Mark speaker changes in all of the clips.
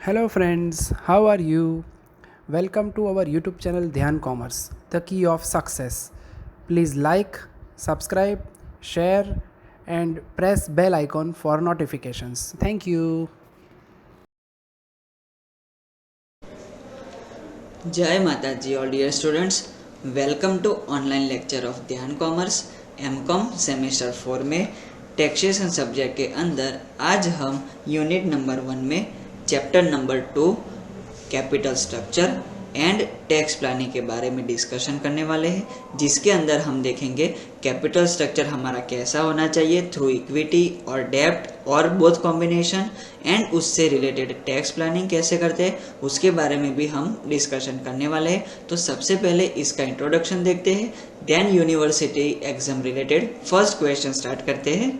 Speaker 1: Hello friends, how are you? Welcome to our YouTube channel Dhyan Commerce, the key of success. Please like, subscribe, share and press bell icon for notifications. Thank you.
Speaker 2: जय माता जी all dear students, welcome to online lecture of Dhyan commerce MCom semester 4 में taxation subject के अंदर आज हम unit number 1 में chapter number 2 capital structure and tax planning के बारे में डिस्कशन करने वाले हैं, जिसके अंदर हम देखेंगे कैपिटल स्ट्रक्चर हमारा कैसा होना चाहिए थ्रू इक्विटी और डेब्ट और बोथ कॉम्बिनेशन, एंड उससे रिलेटेड टैक्स प्लानिंग कैसे करते हैं उसके बारे में भी हम डिस्कशन करने वाले हैं। तो सबसे पहले इसका इंट्रोडक्शन देखते हैं, then university exam related first question start करते हैं।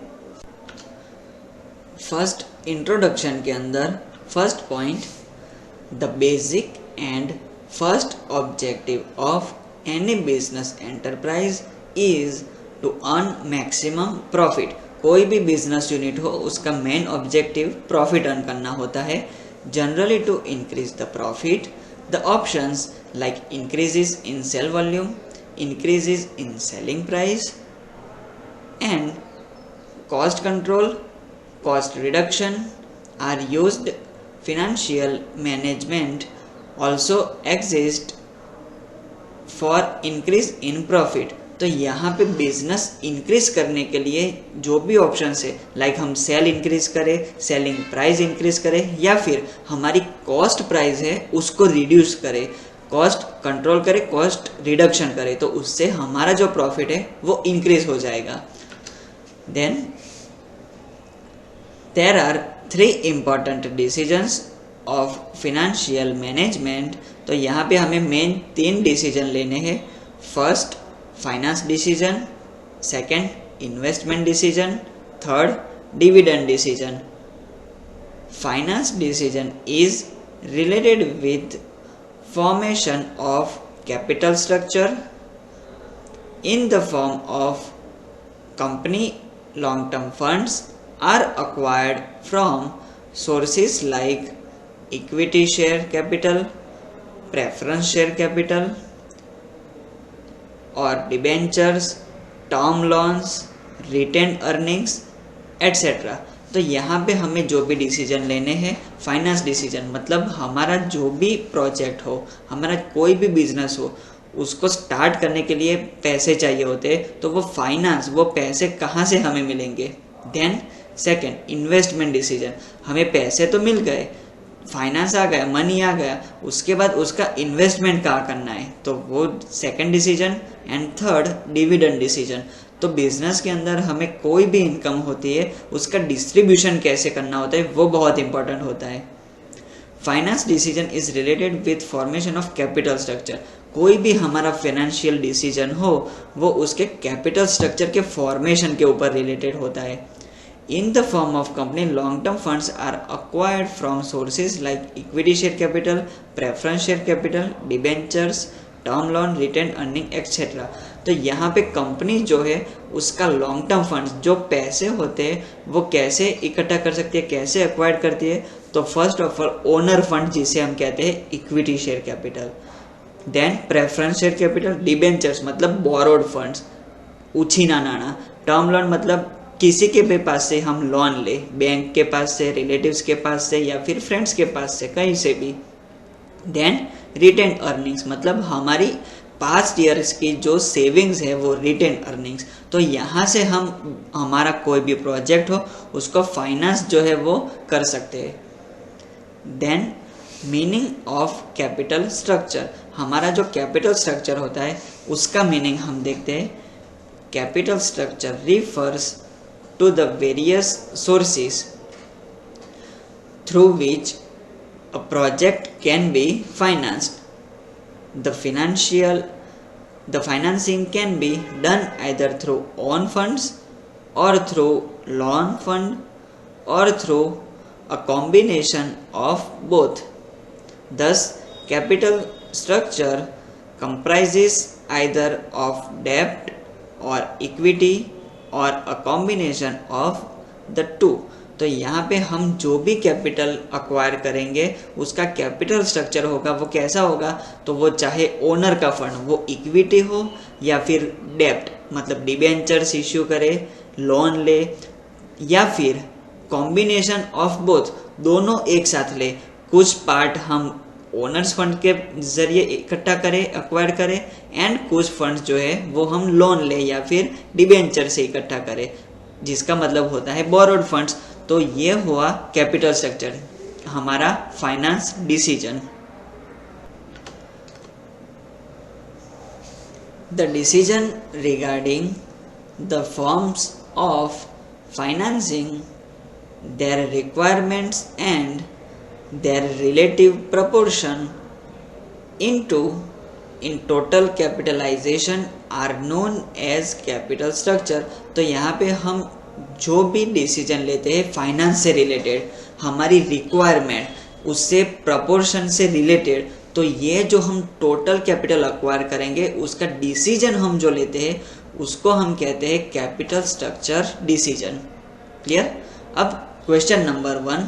Speaker 2: फर्स्ट इंट्रोडक्शन के अंदर first point, the basic and first objective of any business enterprise is to earn maximum profit। कोई भी बिजनेस यूनिट हो उसका मेन ऑब्जेक्टिव प्रॉफिट अर्न करना होता है। Generally to increase the profit, the options like increases in sale volume, increases in selling price and cost control, cost reduction are used. Financial management also exist for increase in profit. तो यहाँ पे business increase करने के लिए जो भी option है, like हम सेल इंक्रीज करें, सेलिंग प्राइस इंक्रीज करें, या फिर हमारी कॉस्ट प्राइस है उसको रिड्यूस करें, कॉस्ट कंट्रोल करें, कॉस्ट रिडक्शन करें, तो उससे हमारा जो प्रॉफिट है वो इंक्रीज हो जाएगा। Then there are 3 important decisions of financial management. तो यहाँ पे हमें मेन 3 डिसीजन लेने हैं। First finance decision, second investment decision, third dividend decision. Finance decision is related with formation of capital structure in the form of company long-term funds are acquired from sources like equity share capital, preference share capital or debentures, term loans, retained earnings etc। तो यहाँ पे हमें जो भी decision लेने हैं, finance decision मतलब हमारा जो भी प्रोजेक्ट हो, हमारा कोई भी बिजनेस हो, उसको स्टार्ट करने के लिए पैसे चाहिए होते हैं, तो वो फाइनेंस, वो पैसे कहाँ से हमें मिलेंगे। देन सेकंड इन्वेस्टमेंट डिसीजन, हमें पैसे तो मिल गए, फाइनेंस आ गया, मनी आ गया, उसके बाद उसका इन्वेस्टमेंट कहाँ करना है, तो वो second decision. And third dividend decision, तो बिजनेस के अंदर हमें कोई भी इनकम होती है उसका डिस्ट्रीब्यूशन कैसे करना होता है वो बहुत इंपॉर्टेंट होता है। Finance decision is related with formation of capital structure. कोई भी हमारा फाइनेंशियल डिसीजन हो वो उसके कैपिटल स्ट्रक्चर के फॉर्मेशन के ऊपर रिलेटेड होता है। In the form of company, long-term funds are acquired from sources like equity share capital, preference share capital, debentures, term loan, retained earning etc। तो यहाँ पे कंपनी जो है उसका लॉन्ग टर्म फंड्स, जो पैसे होते हैं वो कैसे इकट्ठा कर सकती है, कैसे एक्वायर करती है। तो first of all owner fund जिसे हम कहते हैं equity share capital, then preference share capital, debentures मतलब बोरोड फंड्स, उछीना नाना, टर्म लोन मतलब किसी के भी पास से हम लोन ले, बैंक के पास से, रिलेटिव्स के पास से या फिर फ्रेंड्स के पास से, कहीं से भी। देन रिटेन अर्निंग्स मतलब हमारी पास्ट ईयर्स की जो सेविंग्स है वो रिटेन अर्निंग्स। तो यहाँ से हम हमारा कोई भी प्रोजेक्ट हो उसको फाइनेंस जो है वो कर सकते हैं। Then meaning of capital structure, हमारा जो कैपिटल स्ट्रक्चर होता है उसका मीनिंग हम देखते हैं। Capital structure refers to the various sources through which a project can be financed. The financing can be done either through own funds or through loan fund or through a combination of both. Thus, capital structure comprises either of debt or equity और a combination of the two. तो यहाँ पे हम जो भी capital acquire करेंगे उसका capital structure होगा वो कैसा होगा, तो वो चाहे ओनर का फंड वो इक्विटी हो या फिर डेप्ट मतलब डिबेंचर्स इश्यू करे, लोन ले, या फिर कॉम्बिनेशन ऑफ बोथ, दोनों एक साथ ले। कुछ पार्ट हम ओनर्स फंड के जरिए इकट्ठा करें, अक्वायर करें, एंड कुछ फंड जो है वो हम लोन ले या फिर डिबेंचर से इकट्ठा करें, जिसका मतलब होता है बोरोड फंड्स। तो ये हुआ कैपिटल स्ट्रक्चर, हमारा finance decision. The decision regarding the forms of financing, their requirements and their relative proportion in total capitalization are known as capital structure। तो यहाँ पे हम जो भी डिसीजन लेते हैं फाइनेंस से रिलेटेड, हमारी रिक्वायरमेंट उससे प्रपोर्शन से रिलेटेड, तो ये जो हम टोटल कैपिटल अक्वायर करेंगे उसका डिसीजन हम जो लेते हैं उसको हम कहते हैं कैपिटल स्ट्रक्चर डिसीजन। क्लियर? अब question number 1,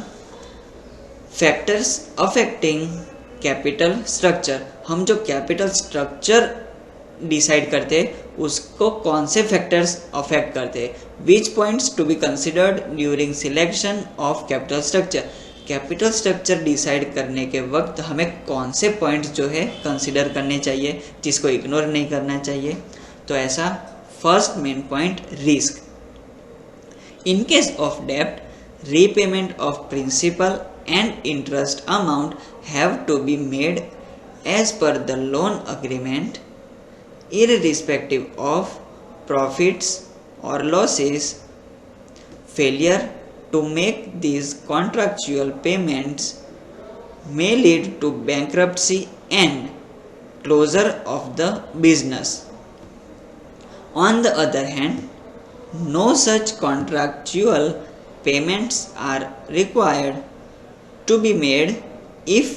Speaker 2: factors affecting capital structure. हम जो कैपिटल स्ट्रक्चर डिसाइड करते हैं उसको कौन से फैक्टर्स अफेक्ट करते हैं? Which points to be considered during selection of capital structure. Capital structure decide करने के वक्त हमें कौन से पॉइंट्स जो है कंसिडर करने चाहिए, जिसको इग्नोर नहीं करना चाहिए? तो ऐसा first main point, risk. In case of debt, repayment of principal and interest amount have to be made as per the loan agreement, irrespective of profits or losses. Failure to make these contractual payments may lead to bankruptcy and closure of the business. On the other hand, no such contractual payments are required to be made if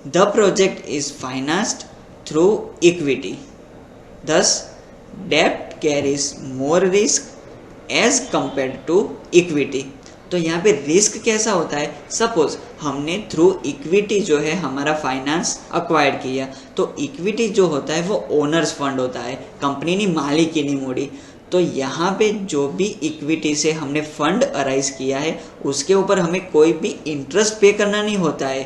Speaker 2: the project is financed through equity. Thus, debt carries more risk as compared to equity. तो यहाँ पे risk कैसा होता है? Suppose हमने through equity जो है हमारा फाइनेंस अक्वायर किया, तो इक्विटी जो होता है वो ओनर्स फंड होता है, कंपनी ने मालिकी नहीं मोड़ी। तो यहाँ पे जो भी इक्विटी से हमने फंड अराइज किया है उसके ऊपर हमें कोई भी इंटरेस्ट पे करना नहीं होता है।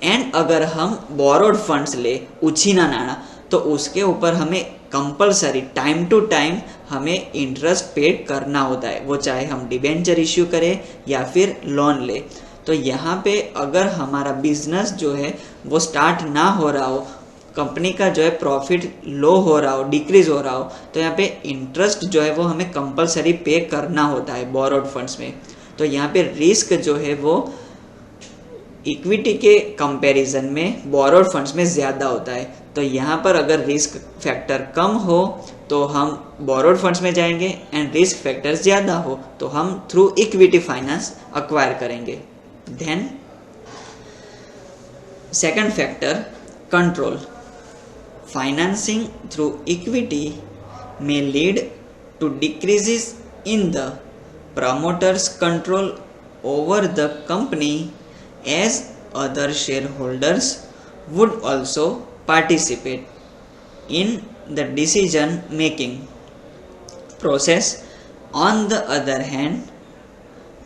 Speaker 2: एंड अगर हम बोरोड फंड्स ले, उछीना नाणा, तो उसके ऊपर हमें कंपलसरी टाइम टू टाइम हमें इंटरेस्ट पे करना होता है, वो चाहे हम डिबेंचर इश्यू करें या फिर लोन ले। तो यहाँ पे अगर हमारा बिजनेस जो है वो स्टार्ट ना हो रहा हो, कंपनी का जो है प्रॉफिट लो हो रहा हो, डिक्रीज हो रहा हो, तो यहाँ पे इंटरेस्ट जो है वो हमें कंपलसरी पे करना होता है बोरोड फंड्स में। तो यहाँ पे रिस्क जो है वो इक्विटी के कंपैरिजन में बोरोड फंड्स में ज़्यादा होता है। तो यहाँ पर अगर रिस्क फैक्टर कम हो तो हम बोरोड फंड्स में जाएंगे, एंड रिस्क फैक्टर ज़्यादा हो तो हम थ्रू इक्विटी फाइनेंस अक्वायर करेंगे। Then second factor, control. Financing through equity may lead to decreases in the promoter's control over the company, as other shareholders would also participate in the decision making process. On the other hand,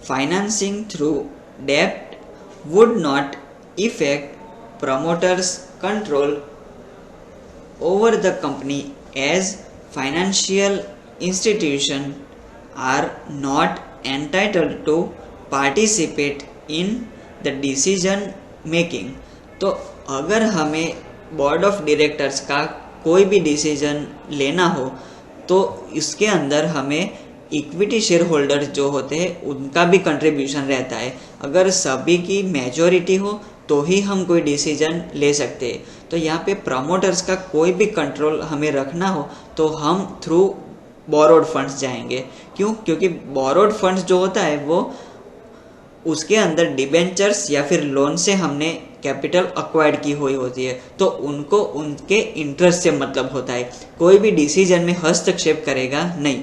Speaker 2: financing through debt would not affect promoters' control over the company, as financial institutions are not entitled to participate in the decision making। तो अगर हमें board of directors का कोई भी decision लेना हो तो इसके अंदर हमें इक्विटी शेयर होल्डर जो होते हैं उनका भी कंट्रीब्यूशन रहता है। अगर सभी की मेजॉरिटी हो तो ही हम कोई डिसीजन ले सकते हैं। तो यहाँ पे प्रमोटर्स का कोई भी कंट्रोल हमें रखना हो तो हम थ्रू बोरोड फंड्स जाएंगे। क्यों? क्योंकि बोरोड फंड्स जो होता है वो उसके अंदर डिबेंचर्स या फिर लोन से हमने कैपिटल अक्वायर्ड की हुई होती है, तो उनको उनके इंटरेस्ट से मतलब होता है, कोई भी डिसीजन में हस्तक्षेप करेगा नहीं।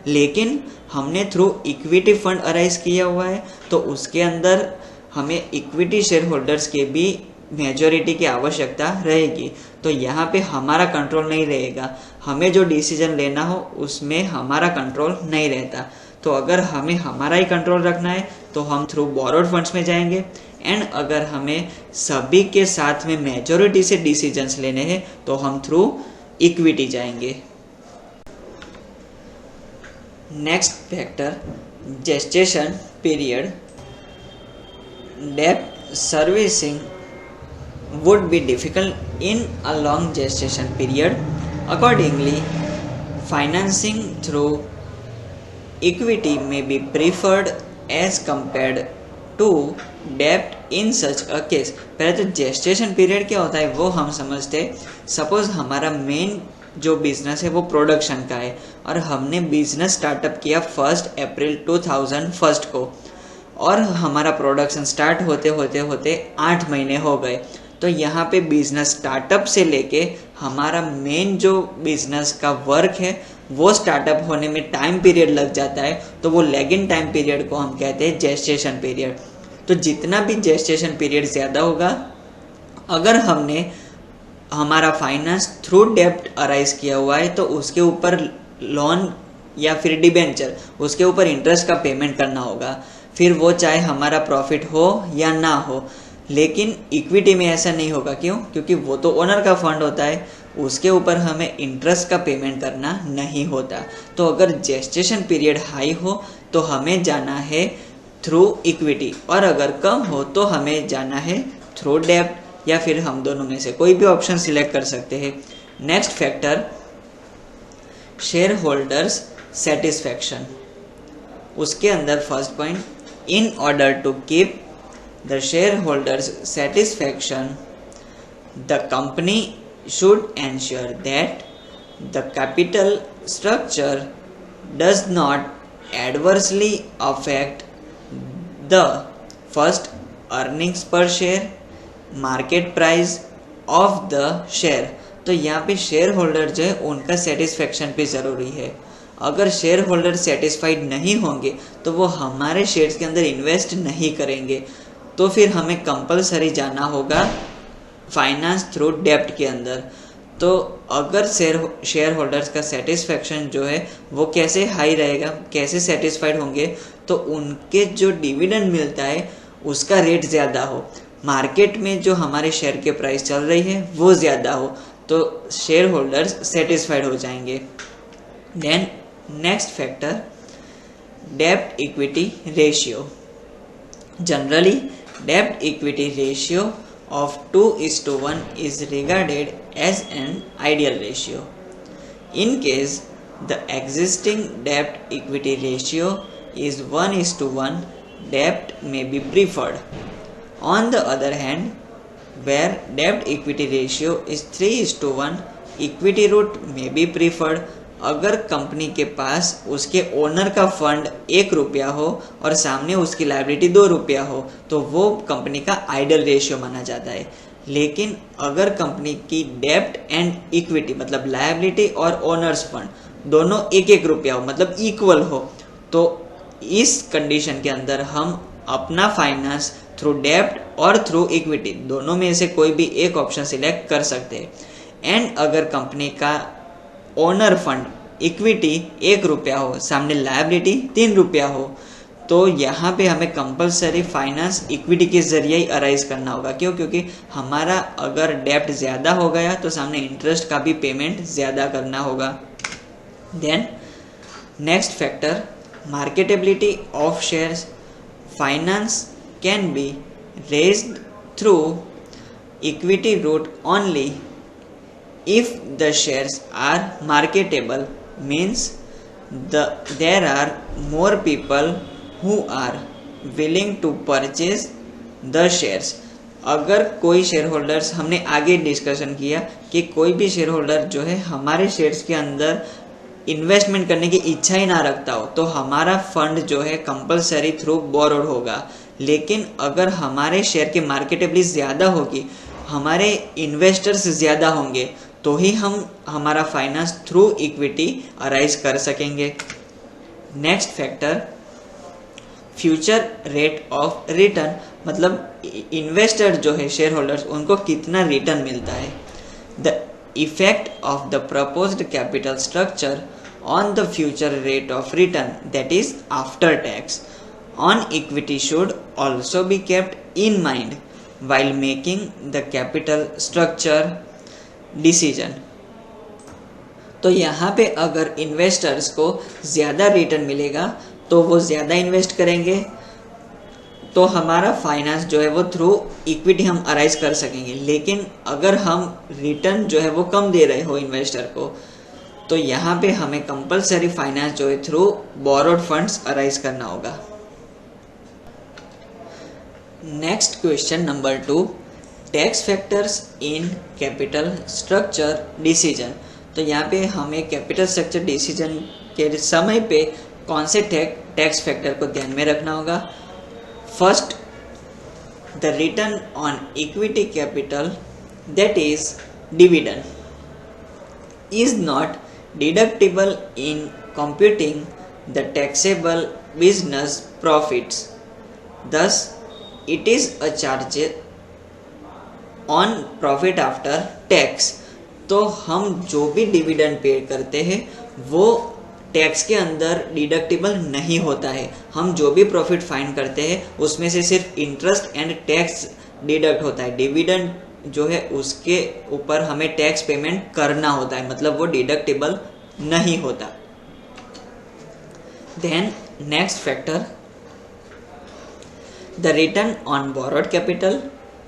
Speaker 2: लेकिन हमने थ्रू इक्विटी फंड अराइज किया हुआ है तो उसके अंदर हमें इक्विटी शेयर होल्डर्स के भी मेजॉरिटी की आवश्यकता रहेगी। तो यहाँ पे हमारा कंट्रोल नहीं रहेगा, हमें जो डिसीजन लेना हो उसमें हमारा कंट्रोल नहीं रहता। तो अगर हमें हमारा ही कंट्रोल रखना है तो हम थ्रू बोरोड फंड्स में जाएंगे, एंड अगर हमें सभी के साथ में मेजॉरिटी से डिसीजंस लेने हैं तो हम थ्रू इक्विटी जाएंगे। Next factor, gestation period. डेब्ट servicing would be difficult in a long gestation period. Accordingly, financing through equity may be preferred as compared to debt in such a case. पहले तो gestation period क्या होता है वो हम समझते। सपोज हमारा मेन जो बिजनेस है वो प्रोडक्शन का है और हमने बिजनेस स्टार्टअप किया 1 अप्रैल 2001 को, और हमारा प्रोडक्शन स्टार्ट होते होते होते 8 महीने हो गए। तो यहाँ पे बिजनेस स्टार्टअप से लेके हमारा मेन जो बिजनेस का वर्क है वो स्टार्टअप होने में टाइम पीरियड लग जाता है, तो वो लैगिंग टाइम पीरियड को हम कहते हैं जेस्टेशन पीरियड। तो जितना भी जेस्टेशन पीरियड ज़्यादा होगा, अगर हमने हमारा फाइनेंस थ्रू डेब्ट अराइज किया हुआ है तो उसके ऊपर लोन या फिर डिबेंचर, उसके ऊपर इंटरेस्ट का पेमेंट करना होगा, फिर वो चाहे हमारा प्रॉफिट हो या ना हो। लेकिन इक्विटी में ऐसा नहीं होगा। क्यों? क्योंकि वो तो ओनर का फंड होता है, उसके ऊपर हमें इंटरेस्ट का पेमेंट करना नहीं होता। तो अगर जेस्टेशन पीरियड हाई हो तो हमें जाना है थ्रू इक्विटी, और अगर कम हो तो हमें जाना है थ्रू डेब्ट, या फिर हम दोनों में से कोई भी ऑप्शन सिलेक्ट कर सकते हैं। Next factor, share holders satisfaction. उसके अंदर first point, in order to keep the shareholders satisfaction, the company should ensure that the capital structure does not adversely affect the first earnings per share, market price of the share। तो यहाँ पे share holder जो है उनका satisfaction भी ज़रूरी है। अगर शेयर होल्डर सेटिस्फाइड नहीं होंगे तो वो हमारे शेयर्स के अंदर इन्वेस्ट नहीं करेंगे, तो फिर हमें कंपलसरी जाना होगा फाइनेंस थ्रू डेब्ट के अंदर। तो अगर शेयर होल्डर्स का सेटिस्फेक्शन जो है वो कैसे हाई रहेगा, कैसे सेटिस्फाइड होंगे, तो उनके जो डिविडेंड मिलता है उसका रेट ज़्यादा हो, मार्केट में जो हमारे शेयर के प्राइस चल रही है वो ज़्यादा हो, तो शेयर होल्डर्स सेटिस्फाइड हो जाएंगे। देन नेक्स्ट फैक्टर, डेब्ट equity ratio. Generally debt equity ratio of 2:1 is regarded as an ideal ratio. In case the existing debt equity ratio is 1:1, debt may be preferred. On the other hand, where debt equity ratio is 3:1, equity route may be preferred. अगर company के पास उसके owner का fund 1 रुपया हो और सामने उसकी liability 2 रुपया हो तो वो कंपनी का आइडियल रेशियो माना जाता है। लेकिन अगर कंपनी की डेब्ट एंड इक्विटी मतलब लायबिलिटी और ओनर्स फंड दोनों 1-1 रुपया हो, मतलब इक्वल हो, तो इस कंडीशन के अंदर हम अपना फाइनेंस थ्रू डेब्ट और थ्रू इक्विटी दोनों में से कोई भी एक ऑप्शन सिलेक्ट कर सकते हैं। एंड अगर कंपनी का ओनर फंड इक्विटी 1 रुपया हो, सामने लायबिलिटी 3 रुपया हो, तो यहाँ पे हमें कंपलसरी फाइनेंस इक्विटी के जरिए ही अराइज करना होगा। क्यों? क्योंकि हमारा अगर डेब्ट ज़्यादा हो गया तो सामने इंटरेस्ट का भी पेमेंट ज़्यादा करना होगा। Then next factor, marketability of shares. Finance can be raised through equity route only if the shares are marketable, means there are more people who are willing to purchase the shares। अगर कोई share holders, हमने आगे discussion किया कि कोई भी share holder जो है हमारे शेयर्स के अंदर इन्वेस्टमेंट करने की इच्छा ही ना रखता हो तो हमारा फंड जो है कंपलसरी थ्रू बोरोड होगा। लेकिन अगर हमारे शेयर की मार्केटेबिलिटी ज़्यादा होगी, हमारे इन्वेस्टर्स ज़्यादा होंगे, तो ही हम हमारा फाइनेंस थ्रू इक्विटी अराइज कर सकेंगे। Next factor future rate of return, मतलब इन्वेस्टर जो है शेयर होल्डर्स उनको कितना रिटर्न मिलता है। The effect of the proposed capital structure on the future rate of return that is after tax on equity should also be kept in mind while making the capital structure decision। तो यहाँ पे अगर investors को ज़्यादा return मिलेगा तो वो ज़्यादा इन्वेस्ट करेंगे, तो हमारा फाइनेंस जो है वो थ्रू इक्विटी हम अराइज कर सकेंगे। लेकिन अगर हम रिटर्न जो है वो कम दे रहे हो इन्वेस्टर को, तो यहाँ पे हमें कंपलसरी फाइनेंस जो है थ्रू बोरोड फंड्स अराइज करना होगा। Next question number 2, tax factors in capital structure decision. तो यहाँ पे हमें कैपिटल स्ट्रक्चर डिसीजन के समय पे कौन से टैक्स फैक्टर को ध्यान में रखना होगा। First, the return on equity capital that is dividend is not deductible in computing the taxable business profits, thus it is a charge on profit after tax। तो हम जो भी डिविडेंड पे करते हैं वो टैक्स के अंदर डिडक्टिबल नहीं होता है। हम जो भी प्रॉफिट फाइंड करते हैं उसमें से सिर्फ इंटरेस्ट एंड टैक्स डिडक्ट होता है। डिविडेंड जो है उसके ऊपर हमें टैक्स पेमेंट करना होता है, मतलब वो डिडक्टिबल नहीं होता। Then next factor, the return on borrowed capital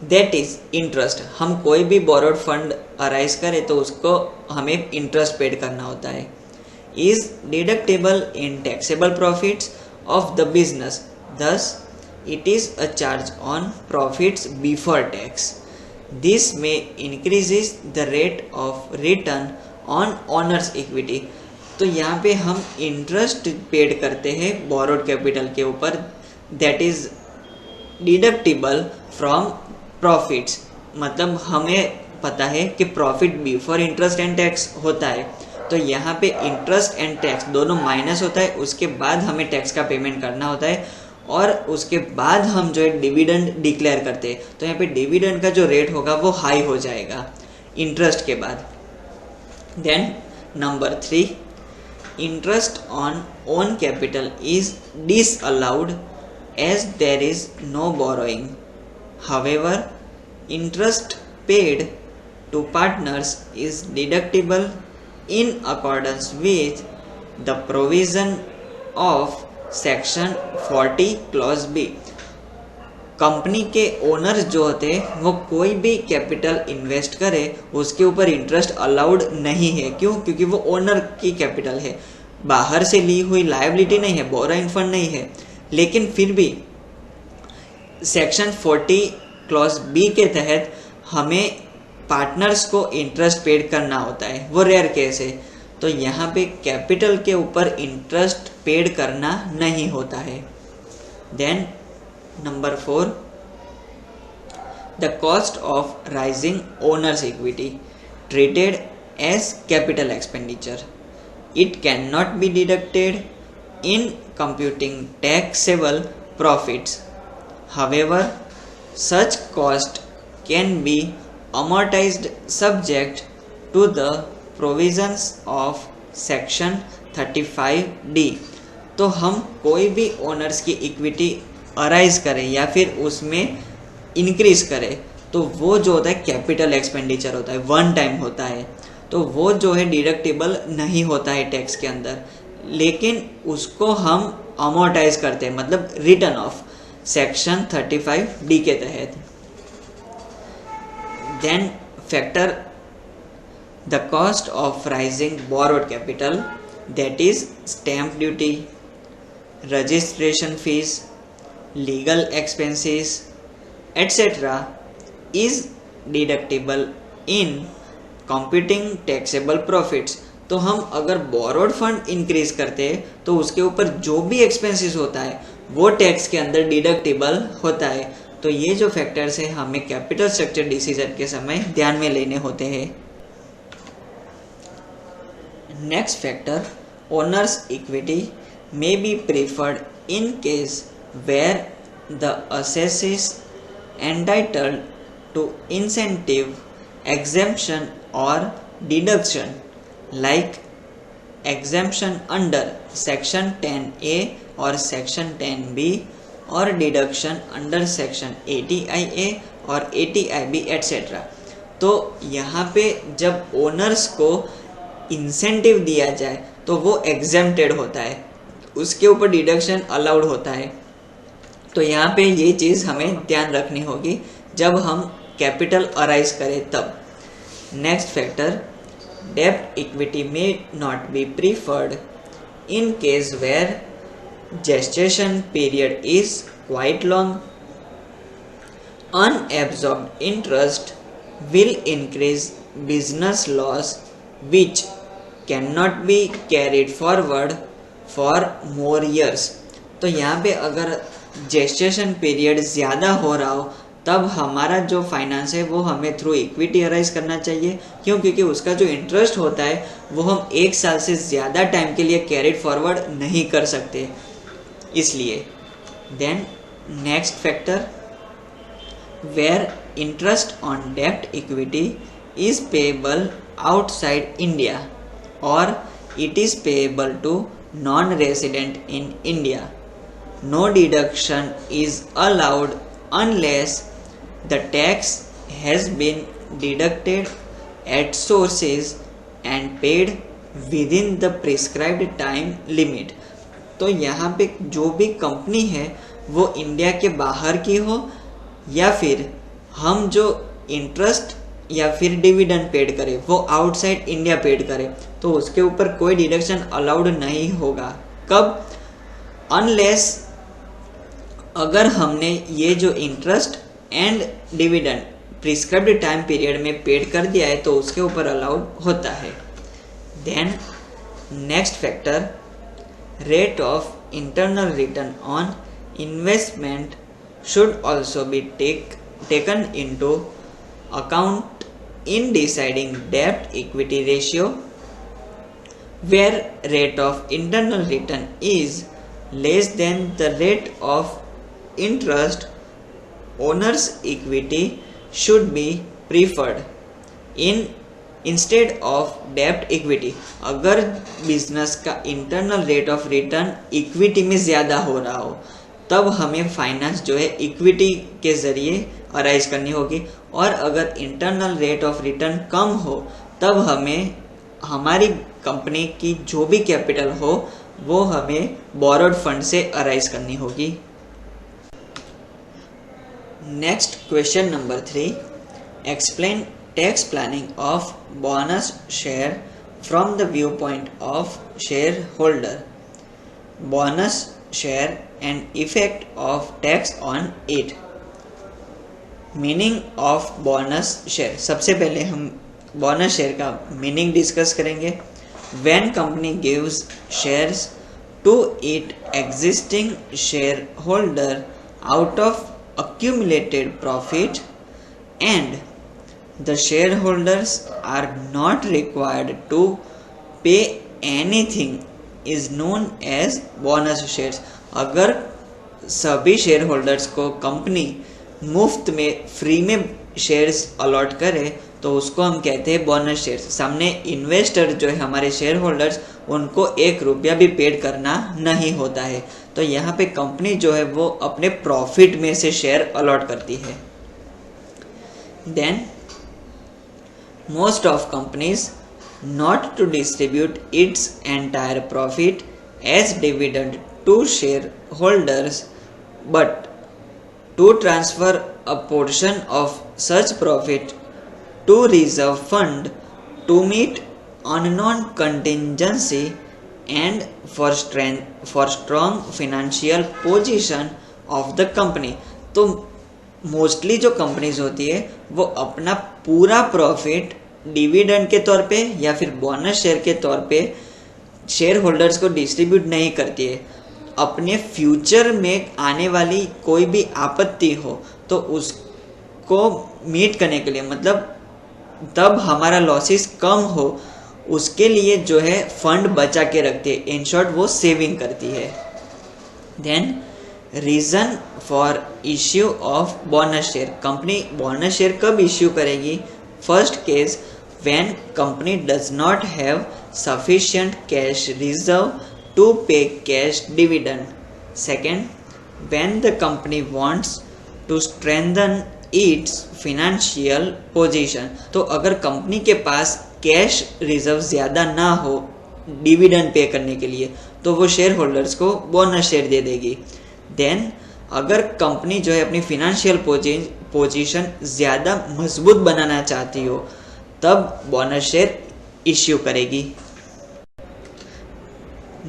Speaker 2: that is interest. हम कोई भी बोरोड फंड अराइज करें तो उसको हमें इंटरेस्ट पेड करना होता है। Is deductible in taxable profits of the business, thus it is a charge on profits before tax। This may increases the rate of return on owners equity। तो यहाँ पे हम इंटरेस्ट पेड करते हैं borrowed capital के ऊपर, that is deductible from profits. मतलब हमें पता है कि profit before interest and tax होता है, तो यहाँ पे इंटरेस्ट एंड टैक्स दोनों माइनस होता है, उसके बाद हमें टैक्स का पेमेंट करना होता है और उसके बाद हम जो है डिविडेंड डिक्लेयर करते हैं। तो यहाँ पे डिविडेंड का जो रेट होगा वो हाई हो जाएगा इंटरेस्ट के बाद। Then number 3, interest on own capital is disallowed as there is no borrowing। However, interest paid to partners is deductible in accordance with the provision of section 40 clause B। Company के owners जो होते हैं वो कोई भी capital invest करे उसके ऊपर इंटरेस्ट अलाउड नहीं है। क्यों? क्योंकि वो ओनर की कैपिटल है, बाहर से ली हुई लायबिलिटी नहीं है, बोरोइंग फंड नहीं है। लेकिन फिर भी सेक्शन 40 क्लॉज बी के तहत हमें पार्टनर्स को इंटरेस्ट पेड करना होता है, वो रेयर केस है। तो यहाँ पे कैपिटल के ऊपर इंटरेस्ट पेड करना नहीं होता है। Then number 4, the cost of raising owners equity treated as capital expenditure, it can not be deducted in computing taxable profits। However, such cost can be amortized subject to the provisions of section 35D। तो हम कोई भी owners की equity arise करें या फिर उसमें increase करें तो वो जो होता है कैपिटल एक्सपेंडिचर होता है, वन टाइम होता है, तो वो जो है डिडक्टिबल नहीं होता है टैक्स के अंदर, लेकिन उसको हम अमोर्टाइज करते हैं, मतलब रिटर्न ऑफ सेक्शन 35D के तहत। Then factor, the cost of raising borrowed capital that is stamp duty, registration fees, legal expenses etcetera is deductible in computing taxable profits. तो हम अगर बोरोड फंड इंक्रीज करते हैं तो उसके ऊपर जो भी एक्सपेंसेस होता है वो टैक्स के अंदर डिडक्टिबल होता है। तो ये जो फैक्टर्स है हमें कैपिटल स्ट्रक्चर डिसीजन के समय ध्यान में लेने होते हैं। Next factor, owners equity may be preferred in case where the assessee is entitled to incentive, exemption or deduction, like exemption under section 10A or section 10B or deduction under section 80IA और 80IB etc. तो यहाँ पे जब owners को incentive दिया जाए तो वो एग्जेम्प्टेड होता है, उसके ऊपर डिडक्शन अलाउड होता है। तो यहाँ पे ये चीज़ हमें ध्यान रखनी होगी जब हम कैपिटल अराइज करें तब। नेक्स्ट फैक्टर, डेब्ट equity may not be preferred in case where gestation period is quite long. Unabsorbed interest will increase business loss which cannot be carried forward for more years. तो यहाँ पे अगर gestation period ज़्यादा हो रहा हो तब हमारा जो फाइनेंस है वो हमें थ्रू इक्विटी अराइज करना चाहिए। क्यों? क्योंकि उसका जो इंटरेस्ट होता है वो हम 1 साल से ज़्यादा टाइम के लिए कैरिड फॉरवर्ड नहीं कर सकते, इसलिए। Then next factor, where interest on डेब्ट equity is payable outside India और it is payable to non resident in India, no deduction is allowed unless the tax has been deducted at sources and paid within the prescribed time limit. तो यहाँ पे जो भी company है वो India के बाहर की हो या फिर हम जो इंटरेस्ट या फिर डिविडेंड पेड करें वो आउटसाइड इंडिया पेड करें तो उसके ऊपर कोई डिडक्शन अलाउड नहीं होगा। कब? अनलेस अगर हमने ये जो interest and dividend prescribed time period में पेड कर दिया है तो उसके ऊपर अलाउड होता है। Then next factor, rate of internal return on investment should also be taken into account in deciding debt equity ratio, where rate of internal return is less than the rate of interest, owner's equity should be preferred instead of डेब्ट equity. अगर business का internal rate of return equity में ज़्यादा हो रहा हो तब हमें फाइनेंस जो है इक्विटी के ज़रिए अराइज करनी होगी, और अगर इंटरनल रेट ऑफ रिटर्न कम हो तब हमें हमारी कंपनी की जो भी कैपिटल हो वो हमें बोरोड फंड से अराइज करनी होगी। Next question number 3, explain tax planning of bonus share from the viewpoint of shareholder, bonus share and effect of tax on it। Meaning of bonus share, सबसे पहले हम बोनस शेयर का meaning discuss करेंगे। When company gives shares to it existing share holder out of accumulated profit and the shareholders are not required to pay anything is known as bonus shares। अगर सभी share holders को company मुफ्त में free में shares allot करे तो उसको हम कहते हैं बोनस शेयर्स। सामने इन्वेस्टर जो है हमारे शेयर होल्डर्स उनको 1 रुपया भी पेड करना नहीं होता है। तो यहाँ पे कंपनी जो है वो अपने प्रॉफिट में से शेयर अलॉट करती है। Then most of companies not to distribute its entire profit as dividend to shareholders but to transfer a portion of such profit to reserve fund to meet unknown contingency and for strong financial position of the company। तो mostly जो companies होती है वो अपना पूरा profit dividend के तौर पे या फिर बोनस शेयर के तौर पे शेयर होल्डर्स को डिस्ट्रीब्यूट नहीं करती है। अपने फ्यूचर में आने वाली कोई भी आपत्ति हो तो उसको मीट करने के लिए, मतलब तब हमारा लॉसेस कम हो उसके लिए जो है फंड बचा के रखती है, इन शॉर्ट वो सेविंग करती है। Then reason for issue of bonus share, company bonus share कब इश्यू करेगी? First case, when company does not have sufficient cash reserve to pay cash dividend. Second, when the company wants to strengthen its financial position, तो अगर company के पास cash reserve ज़्यादा ना हो dividend pay करने के लिए, तो वो शेयर होल्डर्स को बोनस शेयर दे देगी। देन अगर कंपनी जो है अपनी फिनेंशियल पोजीशन ज़्यादा मजबूत बनाना चाहती हो, तब बोनस शेयर इश्यू करेगी।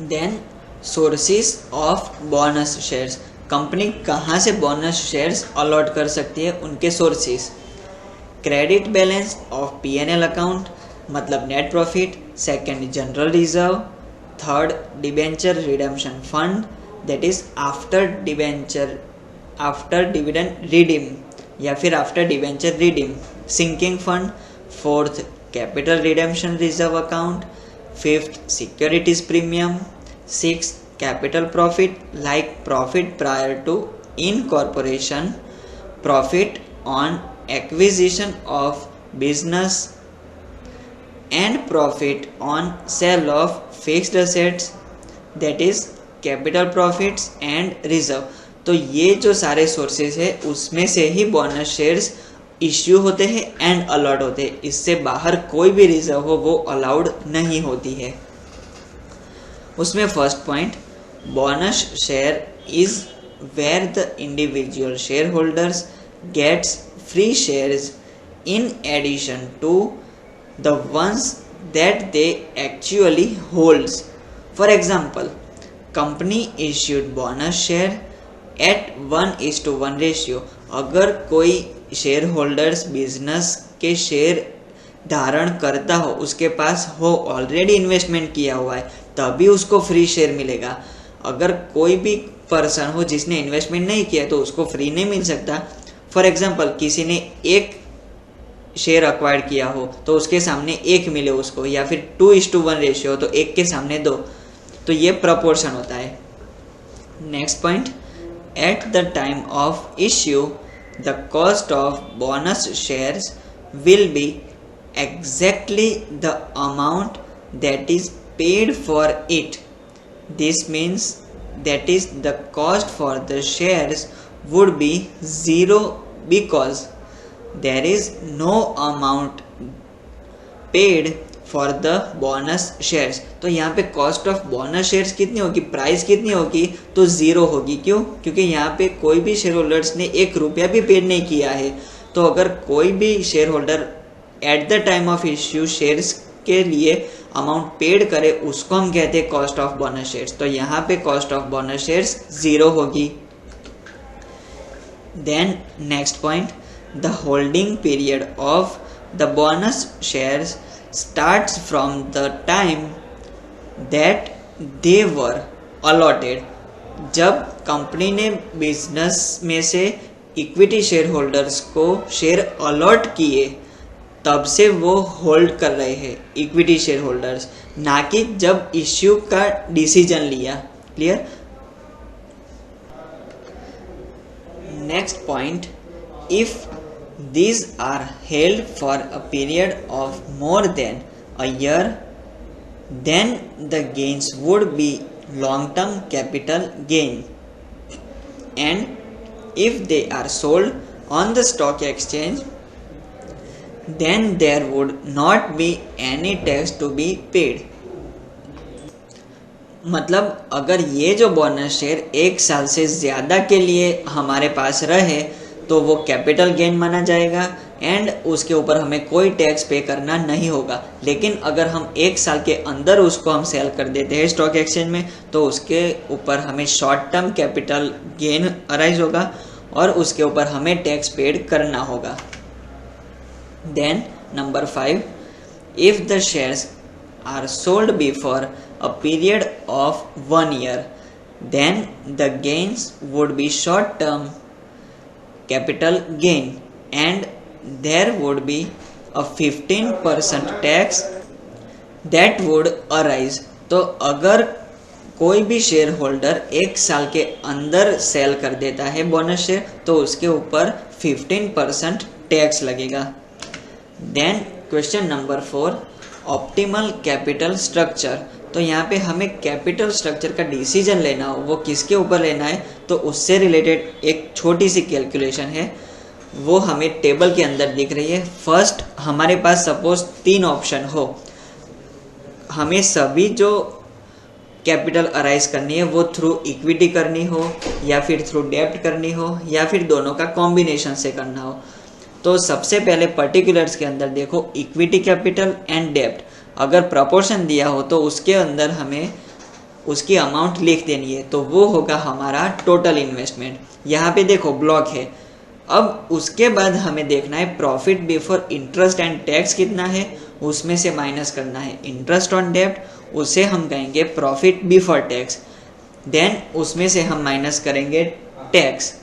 Speaker 2: Then sources of bonus shares, company कहाँ से बोनस शेयर्स अलॉट कर सकती है, उनके sources. Credit balance of P&L account मतलब net profit. Second, general reserve. Third, debenture redemption fund, that is after dividend redeem या फिर after debenture redeem, sinking fund. Fourth, capital redemption reserve account. Fifth, securities premium. Six, capital profit like profit prior to incorporation, profit on acquisition of business, and profit on sale of fixed assets, that is capital profits and reserve। तो ये जो सारे sources है उसमें से ही bonus shares issue होते हैं and a lot होते हैं, इससे बाहर कोई भी रिजर्व हो वो अलाउड नहीं होती है। उसमें first point, bonus share is where the individual shareholders gets free shares in addition to the ones that they actually holds. For example, company issued bonus share at 1:1 ratio। अगर कोई share holders business के share धारण करता हो, उसके पास हो already investment किया हुआ है, तभी उसको फ्री शेयर मिलेगा। अगर कोई भी पर्सन हो जिसने इन्वेस्टमेंट नहीं किया तो उसको फ्री नहीं मिल सकता। फॉर एग्जांपल, किसी ने एक शेयर अक्वायर किया हो तो उसके सामने एक मिले उसको, या फिर 2:1 रेशियो हो तो एक के सामने 2, तो ये प्रपोर्शन होता है। Next point, at the time of issue the cost of bonus shares will be exactly the amount that is paid for it. This means that is the cost for the shares would be 0 because there is no amount paid for the bonus shares। तो यहाँ पे cost of bonus shares कितनी होगी, price कितनी होगी, तो 0 होगी। क्यों? क्योंकि यहाँ पे कोई भी शेयर होल्डर्स ने 1 रुपया भी पेड नहीं किया है। तो अगर कोई भी share holder at the time of issue shares के लिए अमाउंट पेड करे, उसको हम कहते हैं कॉस्ट ऑफ बोनस शेयर्स। तो यहाँ पे कॉस्ट ऑफ बोनस शेयर्स 0 होगी। Then next point, the holding period of the bonus shares starts from the time that they were allotted. जब कंपनी ने बिजनेस में से इक्विटी शेयर होल्डर्स को share allot किए, तब से वो होल्ड कर रहे हैं इक्विटी शेयर होल्डर्स, ना कि जब इश्यू का डिसीजन लिया। Clear? Next point, if these are held for a period of more than a year, then the gains would be long-term capital gain, and if they are sold on the stock exchange, then there would not be any tax to be paid। मतलब अगर ये जो bonus share 1 साल से ज़्यादा के लिए हमारे पास रहे तो वो कैपिटल गेन माना जाएगा एंड उसके ऊपर हमें कोई टैक्स पे करना नहीं होगा। लेकिन अगर हम 1 साल के अंदर उसको हम सेल कर देते हैं स्टॉक एक्सचेंज में, तो उसके ऊपर हमें short term capital gain arise होगा और उसके ऊपर हमें टैक्स पेड करना होगा। Then number 5, if the shares are sold before a period of 1 year, then the gains would be short term capital gain and there would be a 15% tax that would arise. तो अगर कोई भी share holder 1 साल के अंदर cell कर देता है बोनस शेयर, तो उसके ऊपर 15% टैक्स लगेगा। Then question number 4, optimal capital structure. तो यहाँ पे हमें कैपिटल स्ट्रक्चर का डिसीजन लेना हो, वो किसके ऊपर लेना है, तो उससे रिलेटेड एक छोटी सी कैलकुलेशन है, वो हमें टेबल के अंदर दिख रही है। फर्स्ट हमारे पास सपोज 3 ऑप्शन हो, हमें सभी जो कैपिटल अराइज करनी है वो थ्रू इक्विटी करनी हो, या फिर थ्रू डेब्ट करनी हो, या फिर दोनों का कॉम्बिनेशन से करना हो। तो सबसे पहले पर्टिकुलर्स के अंदर देखो, इक्विटी कैपिटल एंड डेब्ट अगर प्रपोर्शन दिया हो तो उसके अंदर हमें उसकी अमाउंट लिख देनी है, तो वो होगा हमारा टोटल इन्वेस्टमेंट। यहाँ पे देखो ब्लॉक है। अब उसके बाद हमें देखना है profit before interest and tax कितना है, उसमें से माइनस करना है इंटरेस्ट ऑन डेब्ट, उसे हम कहेंगे प्रॉफिट बिफोर टैक्स। देन उसमें से हम माइनस करेंगे टैक्स।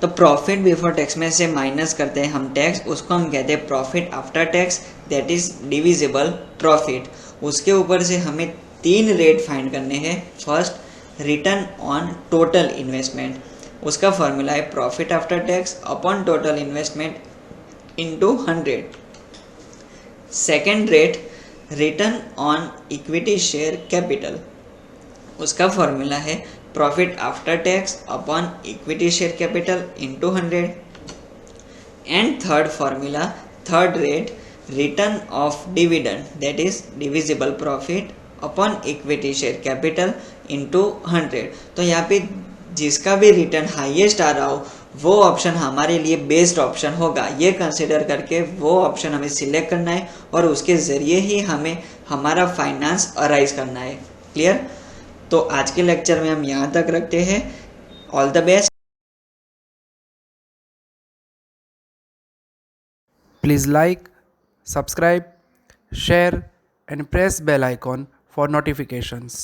Speaker 2: तो प्रॉफिट बिफोर टैक्स में से माइनस करते हैं हम टैक्स, उसको हम कहते हैं profit after tax, that is divisible profit. उसके ऊपर से हमें 3 रेट फाइंड करने हैं। First return on total investment, उसका फॉर्मूला है profit after tax upon total investment into 100। Second rate return on equity share capital, उसका फॉर्मूला है profit after tax upon equity share capital into 100। And third formula, third rate return of dividend, that is divisible profit upon equity share capital into 100। तो यहाँ पे जिसका भी return highest आ रहा हो वो ऑप्शन हमारे लिए बेस्ट ऑप्शन होगा। ये कंसिडर करके वो ऑप्शन हमें सिलेक्ट करना है और उसके ज़रिए ही हमें हमारा फाइनेंस अराइज करना है। क्लियर? तो आज के लेक्चर में हम यहाँ तक रखते हैं। All the best.
Speaker 1: Please like, subscribe, share and press bell icon for notifications.